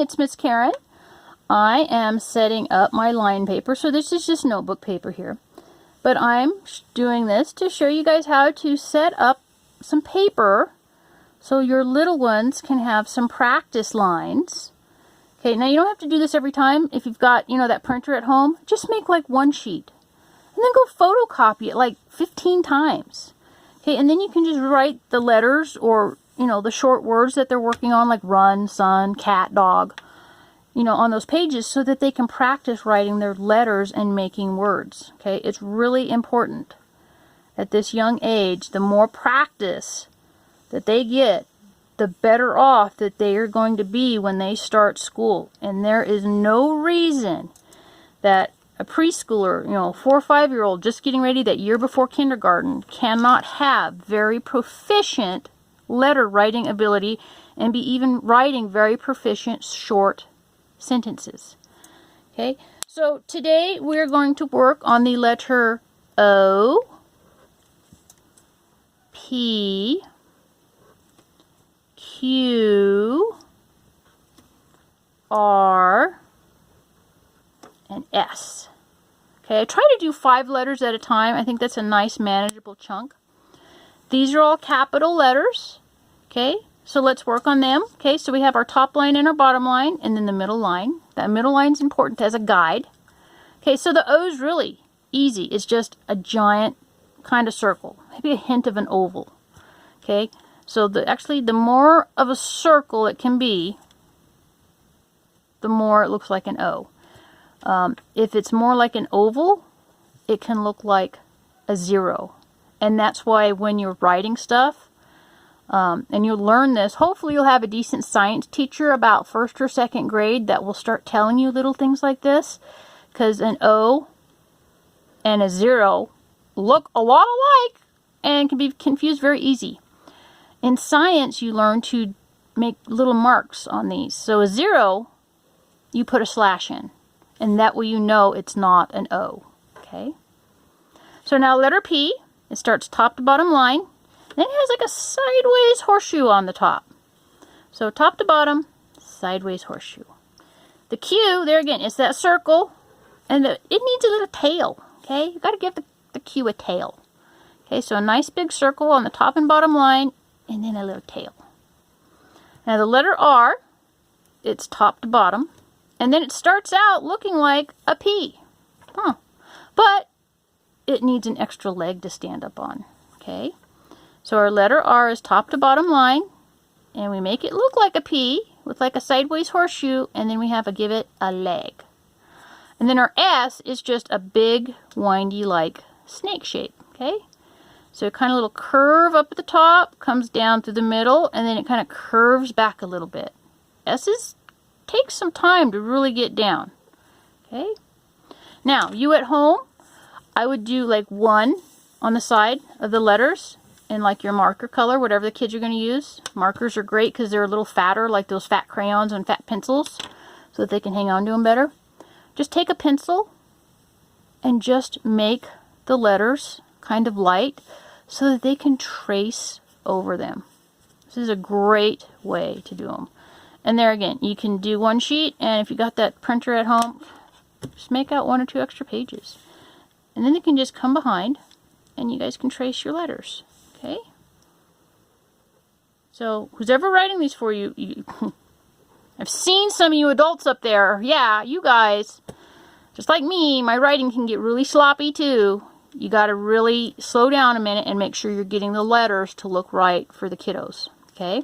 it's Miss Karen. I am setting up my line paper. So this is just notebook paper here. But I'm doing this to show you guys how to set up some paper so your little ones can have some practice lines. Okay, now you don't have to do this every time. If you've got, you know, that printer at home, just make like one sheet. And then go photocopy it like 15 times. Okay, and then you can just write the letters or, you know, the short words that they're working on, like run, sun, cat, dog, you know, on those pages so that they can practice writing their letters and making words. Okay, it's really important at this young age. The more practice that they get, the better off that they are going to be when they start school. And there is no reason that a preschooler, you know, 4 or 5-year-old just getting ready that year before kindergarten cannot have very proficient letter writing ability and be even writing very proficient short sentences. Okay, so today we're going to work on the letter O, P, Q, R, and S. Okay, I try to do 5 letters at a time. I think that's a nice manageable chunk. These are all capital letters. Okay, so let's work on them. Okay, so we have our top line and our bottom line, and then the middle line. That middle line is important as a guide. Okay, so the O is really easy. It's just a giant kind of circle, maybe a hint of an oval. Okay, so actually the more of a circle it can be, the more it looks like an O. If it's more like an oval, it can look like a 0. And that's why when you're writing stuff, and you'll learn this, hopefully you'll have a decent science teacher about 1st or 2nd grade that will start telling you little things like this. Because an O and a 0 look a lot alike and can be confused very easy. In science, you learn to make little marks on these. So a 0, you put a slash in. And that way you know it's not an O. Okay? So now letter P, it starts top to bottom line. Then it has like a sideways horseshoe on the top. So top to bottom, sideways horseshoe. The Q, there again, it's that circle. And it needs a little tail. Okay? You've got to give the Q a tail. Okay, so a nice big circle on the top and bottom line. And then a little tail. Now the letter R, it's top to bottom. And then it starts out looking like a P. But it needs an extra leg to stand up on. Okay? So our letter R is top to bottom line. And we make it look like a P with like a sideways horseshoe. And then we have to give it a leg. And then our S is just a big, windy like snake shape. Okay? So kind of a little curve up at the top, comes down through the middle, and then it kind of curves back a little bit. S's takes some time to really get down. Okay? Now, you at home, I would do like 1 on the side of the letters in like your marker color, whatever the kids are going to use. Markers are great because they're a little fatter, like those fat crayons and fat pencils, so that they can hang on to them better. Just take a pencil and just make the letters kind of light so that they can trace over them. This is a great way to do them. And there again, you can do 1 sheet, and if you got that printer at home, just make out 1 or 2 extra pages. And then you can just come behind, and you guys can trace your letters. Okay? So, who's ever writing these for you, I've seen some of you adults up there. Yeah, you guys. Just like me, my writing can get really sloppy too. You got to really slow down a minute and make sure you're getting the letters to look right for the kiddos. Okay?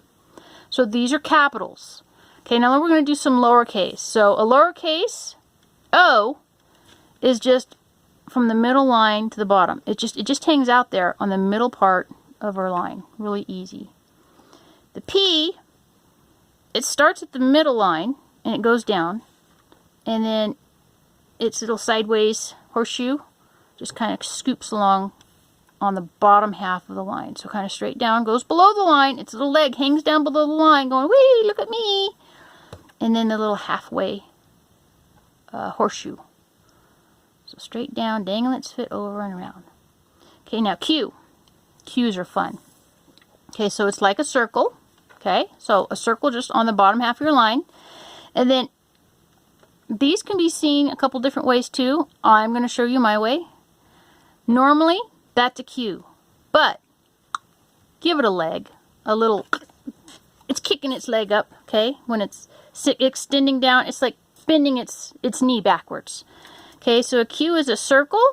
So these are capitals. Okay, now we're going to do some lowercase. So a lowercase O is just from the middle line to the bottom. It just hangs out there on the middle part of our line. Really easy. The P, it starts at the middle line and it goes down. And then its little sideways horseshoe just kind of scoops along on the bottom half of the line. So kind of straight down, goes below the line. Its little leg hangs down below the line going, wee, look at me. And then the little halfway horseshoe. So straight down, dangling its foot over and around. Okay, now Q. Q's are fun. Okay, so it's like a circle. Okay, so a circle just on the bottom half of your line. And then these can be seen a couple different ways too. I'm going to show you my way. Normally, that's a Q, but give it a leg, a little, it's kicking its leg up, okay? When it's extending down, it's like bending its knee backwards. Okay, so a Q is a circle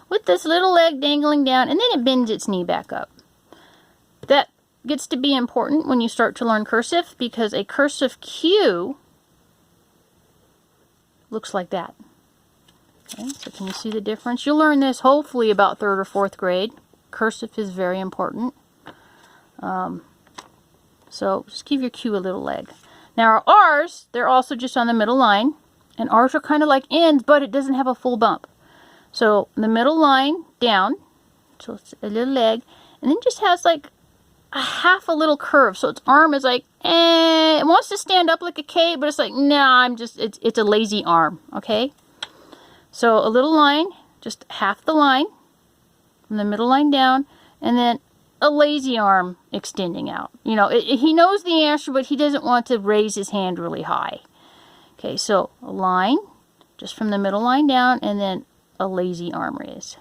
with this little leg dangling down, and then it bends its knee back up. That gets to be important when you start to learn cursive, because a cursive Q looks like that. Okay, so can you see the difference? You'll learn this hopefully about 3rd or 4th grade. Cursive is very important. So just give your Q a little leg. Now our R's, they're also just on the middle line. And R's are kind of like ends, but it doesn't have a full bump. So the middle line down, so it's a little leg, and then just has like a half a little curve. So its arm is like, it wants to stand up like a K, but it's like, nah, it's a lazy arm, okay? So a little line, just half the line, from the middle line down, and then a lazy arm extending out. You know, he knows the answer, but he doesn't want to raise his hand really high. Okay, so a line, just from the middle line down, and then a lazy arm raise.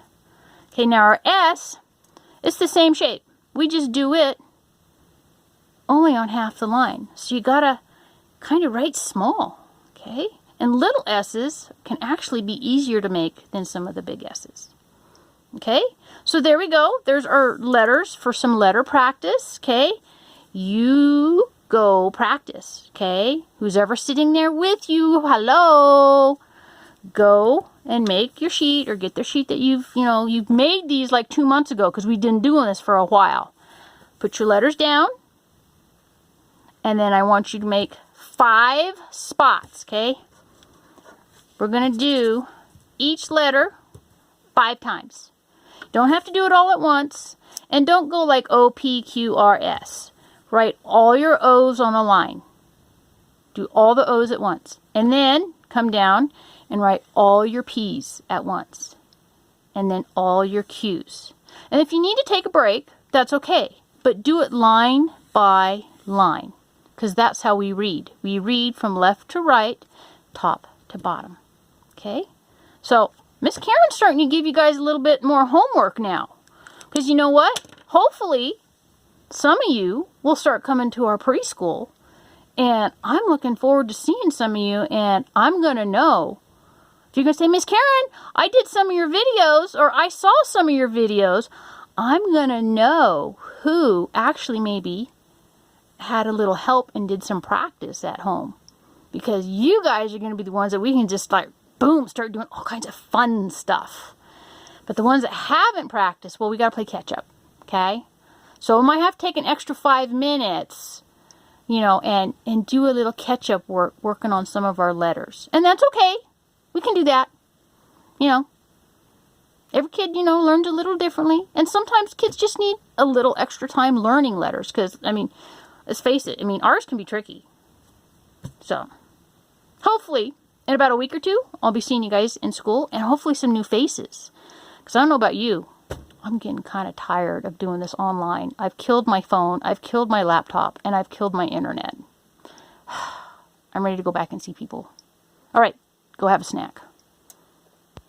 Okay, now our S, it's the same shape. We just do it only on half the line. So you gotta kind of write small, okay? And little S's can actually be easier to make than some of the big S's. Okay, so there we go. There's our letters for some letter practice, okay? You go practice, okay? Who's ever sitting there with you, hello? Go and make your sheet, or get the sheet that you've made these like 2 months ago, because we've been doing this for a while. Put your letters down, and then I want you to make 5 spots, okay? We're going to do each letter 5 times. Don't have to do it all at once, and don't go like O, P, Q, R, S. Write all your O's on a line. Do all the O's at once. And then come down and write all your P's at once. And then all your Q's. And if you need to take a break, that's okay. But do it line by line, because that's how we read. We read from left to right, top to bottom. Okay? So Miss Karen's starting to give you guys a little bit more homework now. Because you know what? Hopefully some of you will start coming to our preschool, and I'm looking forward to seeing some of you, and I'm going to know. If you're going to say, Miss Karen, I did some of your videos, or I saw some of your videos, I'm going to know who actually maybe had a little help and did some practice at home. Because you guys are going to be the ones that we can just like, boom, start doing all kinds of fun stuff. But the ones that haven't practiced, well, we got to play catch up, okay? So we might have to take an extra 5 minutes, you know, and do a little catch-up work, working on some of our letters. And that's okay. We can do that. You know, every kid, you know, learns a little differently. And sometimes kids just need a little extra time learning letters. Because, I mean, let's face it, I mean, ours can be tricky. So, hopefully, in about a week or 2, I'll be seeing you guys in school. And hopefully some new faces. Because I don't know about you, I'm getting kind of tired of doing this online. I've killed my phone, I've killed my laptop, and I've killed my internet. I'm ready to go back and see people. All right, go have a snack.